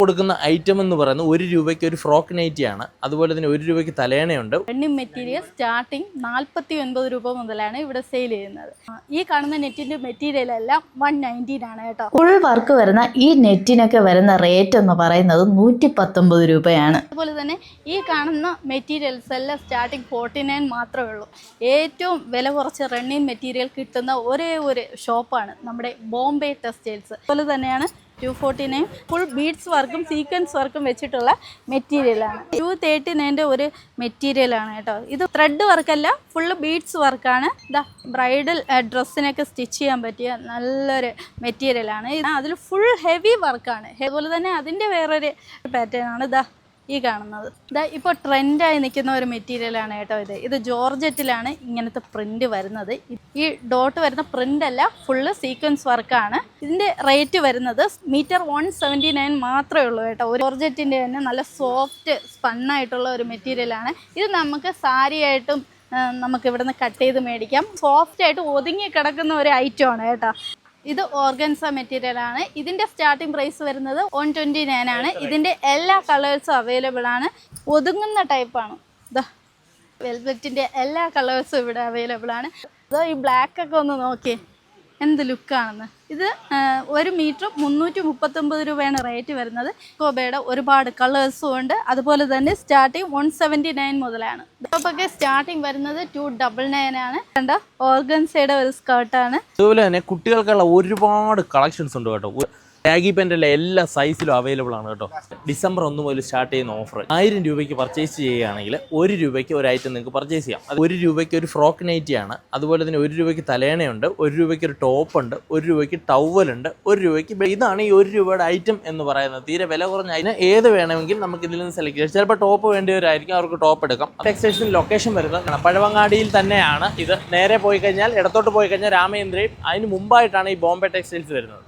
കൊടുക്കുന്ന ഐറ്റം എന്ന് പറയുന്നത് 1 രൂപയ്ക്ക് ഒരു ഫ്രോക്ക് നൈറ്റിയാണ്. അതുപോലെ തന്നെ 1 രൂപയ്ക്ക് തലേണയുണ്ട്. ഡെനിം മെറ്റീരിയൽ സ്റ്റാർട്ടിങ് 49 രൂപ മുതലാണ് ഇവിടെ സെയിൽ ചെയ്യുന്നത്. ഈ കാണുന്ന നെറ്റിന്റെ മെറ്റീരിയൽ എല്ലാം 119 ആണ് കേട്ടോ. ഫുൾ വർക്ക് വരുന്ന ഈ നെറ്റിനൊക്കെ വരുന്ന റേറ്റ് എന്ന് പറയുന്നത് 119 രൂപയാണ്. അതുപോലെ തന്നെ ഈ കാണുന്ന മെറ്റീരിയൽസ് എല്ലാം സ്റ്റാർട്ടിങ് 49 മാത്രമേ ഉള്ളൂ. ഏറ്റവും വില കുറച്ച് റണ്ണിങ് മെറ്റീരിയൽ കിട്ടുന്ന ഒരേ ഒരു ഷോപ്പാണ് നമ്മുടെ ബോംബെ ടെക്സ്റ്റൈൽസ്. അതുപോലെ തന്നെയാണ് 249 ഫുൾ ബീഡ്സ് വർക്കും സീക്വൻസ് വർക്കും വെച്ചിട്ടുള്ള മെറ്റീരിയലാണ്. 239 ഒരു മെറ്റീരിയലാണ് കേട്ടോ. ഇത് ത്രെഡ് വർക്കല്ല, ഫുള്ള് ബീഡ്സ് വർക്കാണ്. ഇതാ ബ്രൈഡൽ ഡ്രസ്സിനൊക്കെ സ്റ്റിച്ച് ചെയ്യാൻ പറ്റിയ നല്ലൊരു മെറ്റീരിയലാണ്. അതിൽ ഫുൾ ഹെവി വർക്കാണ്. അതുപോലെ തന്നെ അതിൻ്റെ വേറൊരു പാറ്റേൺ ആണ് ഇതാ ഈ കാണുന്നത്. ഇതാ ഇപ്പോൾ ട്രെൻഡായി നിൽക്കുന്ന ഒരു മെറ്റീരിയലാണ് കേട്ടോ. ഇത് ജോർജറ്റിലാണ് ഇങ്ങനത്തെ പ്രിന്റ് വരുന്നത്. ഈ ഡോട്ട് വരുന്ന പ്രിന്റ് അല്ല, ഫുള്ള് സീക്വൻസ് വർക്കാണ്. ഇതിൻ്റെ റേറ്റ് വരുന്നത് മീറ്റർ 179 മാത്രമേ ഉള്ളൂ കേട്ടോ. ഒരു ജോർജറ്റിൻ്റെ തന്നെ നല്ല സോഫ്റ്റ് സ്പണ്ണായിട്ടുള്ള ഒരു മെറ്റീരിയലാണ്. ഇത് നമുക്ക് സാരിയായിട്ടും നമുക്ക് ഇവിടുന്ന് കട്ട് ചെയ്ത് മേടിക്കാം. സോഫ്റ്റായിട്ട് ഒതുങ്ങി കിടക്കുന്ന ഒരു ഐറ്റമാണ് കേട്ടോ. ഇത് ഓർഗൻസ മെറ്റീരിയൽ ആണ്. ഇതിൻ്റെ സ്റ്റാർട്ടിംഗ് പ്രൈസ് വരുന്നത് 129 ആണ്. ഇതിൻ്റെ എല്ലാ കളേഴ്സും അവൈലബിൾ ആണ്. ഒതുങ്ങുന്ന ടൈപ്പാണ്. ഇതാ വെൽവെറ്റിൻ്റെ എല്ലാ കളേഴ്സും ഇവിടെ അവൈലബിൾ ആണ്. അതോ ഈ ബ്ലാക്ക് ഒക്കെ ഒന്ന് നോക്കിയേ എന്ത് ലുക്കാണെന്ന്. ഇത് 1 മീറ്റർ 339 രൂപയാണ് റേറ്റ് വരുന്നത്. കോബയുടെ ഒരുപാട് കളേഴ്സും ഉണ്ട്. അതുപോലെ തന്നെ സ്റ്റാർട്ടിങ് 179 മുതലാണ്. ടോപ്പൊക്കെ സ്റ്റാർട്ടിങ് വരുന്നത് 299 ആണ്. കണ്ട ഓർഗൻസയുടെ ഒരു സ്കേർട്ടാണ്. അതുപോലെ തന്നെ കുട്ടികൾക്കുള്ള ഒരുപാട് കളക്ഷൻസ് ഉണ്ട് കേട്ടോ. ടാഗി പെൻ്റെല്ലാം എല്ലാ സൈസിലും അവൈലബിൾ ആണ് കേട്ടോ. ഡിസംബർ 1 മുതൽ സ്റ്റാർട്ട് ചെയ്യുന്ന ഓഫർ 1000 രൂപയ്ക്ക് പർച്ചേസ് ചെയ്യുകയാണെങ്കിൽ 1 രൂപയ്ക്ക് ഒരു ഐറ്റം നിങ്ങൾക്ക് പർച്ചേസ് ചെയ്യാം. അത് 1 രൂപയ്ക്ക് ഒരു ഫ്രോക്ക് നൈറ്റിയാണ്. അതുപോലെ തന്നെ 1 രൂപയ്ക്ക് തലേണയുണ്ട്, 1 രൂപയ്ക്ക് ഒരു ടോപ്പ് ഉണ്ട്, 1 രൂപയ്ക്ക് ടവലുണ്ട്, 1 രൂപയ്ക്ക് ഇതാണ് ഈ 1 രൂപയുടെ ഐറ്റം എന്ന് പറയുന്നത്. തീരെ വില കുറഞ്ഞ അതിന് ഏത് വേണമെങ്കിൽ നമുക്ക് ഇതിൽ നിന്ന് സെലക്ട് ചെയ്യാം. ചിലപ്പോൾ ടോപ്പ് വേണ്ടിയവരായിരിക്കും, അവർക്ക് ടോപ്പ് എടുക്കാം. ടെക്സ്റ്റൈൽസിന് ലൊക്കേഷൻ വരുന്നത് പഴവങ്ങാടിയിൽ തന്നെയാണ്. ഇത് നേരെ പോയി കഴിഞ്ഞാൽ ഇടത്തോട്ട് പോയി കഴിഞ്ഞാൽ രാമേന്ദ്രയും, അതിന് മുമ്പായിട്ടാണ് ഈ ബോംബെ ടെക്സ്റ്റൈൽസ് വരുന്നത്.